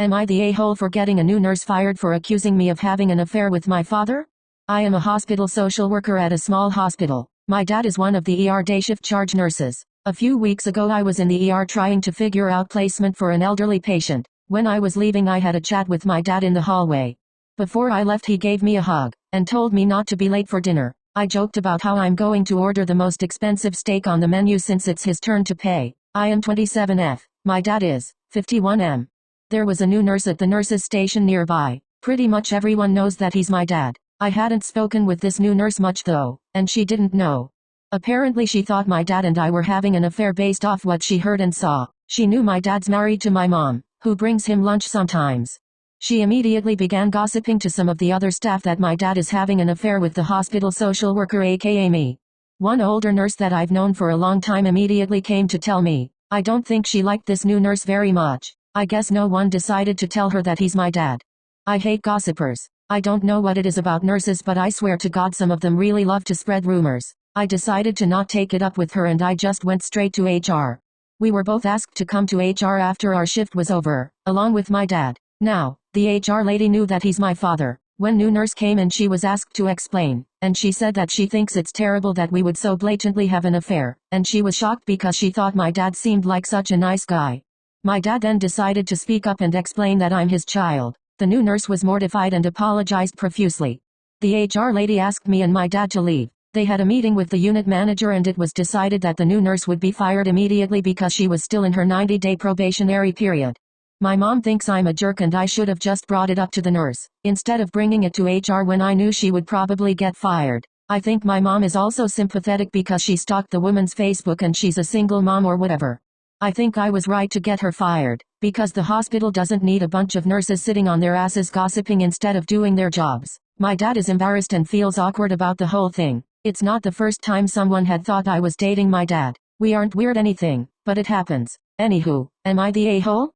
Am I the a-hole for getting a new nurse fired for accusing me of having an affair with my father? I am a hospital social worker at a small hospital. My dad is one of the ER day shift charge nurses. A few weeks ago I was in the ER trying to figure out placement for an elderly patient. When I was leaving I had a chat with my dad in the hallway. Before I left he gave me a hug, and told me not to be late for dinner. I joked about how I'm going to order the most expensive steak on the menu since it's his turn to pay. I am 27F. My dad is 51M. There was a new nurse at the nurse's station nearby. Pretty much everyone knows that he's my dad. I hadn't spoken with this new nurse much though, and she didn't know. Apparently she thought my dad and I were having an affair based off what she heard and saw. She knew my dad's married to my mom, who brings him lunch sometimes. She immediately began gossiping to some of the other staff that my dad is having an affair with the hospital social worker aka me. One older nurse that I've known for a long time immediately came to tell me. I don't think she liked this new nurse very much. I guess no one decided to tell her that he's my dad. I hate gossipers. I don't know what it is about nurses but I swear to God some of them really love to spread rumors. I decided to not take it up with her and I just went straight to HR. We were both asked to come to HR after our shift was over, along with my dad. Now, the HR lady knew that he's my father. When new nurse came and she was asked to explain, and she said that she thinks it's terrible that we would so blatantly have an affair, and she was shocked because she thought my dad seemed like such a nice guy. My dad then decided to speak up and explain that I'm his child. The new nurse was mortified and apologized profusely. The HR lady asked me and my dad to leave. They had a meeting with the unit manager and it was decided that the new nurse would be fired immediately because she was still in her 90-day probationary period. My mom thinks I'm a jerk and I should have just brought it up to the nurse, instead of bringing it to HR when I knew she would probably get fired. I think my mom is also sympathetic because she stalked the woman's Facebook and she's a single mom or whatever. I think I was right to get her fired, because the hospital doesn't need a bunch of nurses sitting on their asses gossiping instead of doing their jobs. My dad is embarrassed and feels awkward about the whole thing. It's not the first time someone had thought I was dating my dad. We aren't weird anything, but it happens. Anywho, am I the a-hole?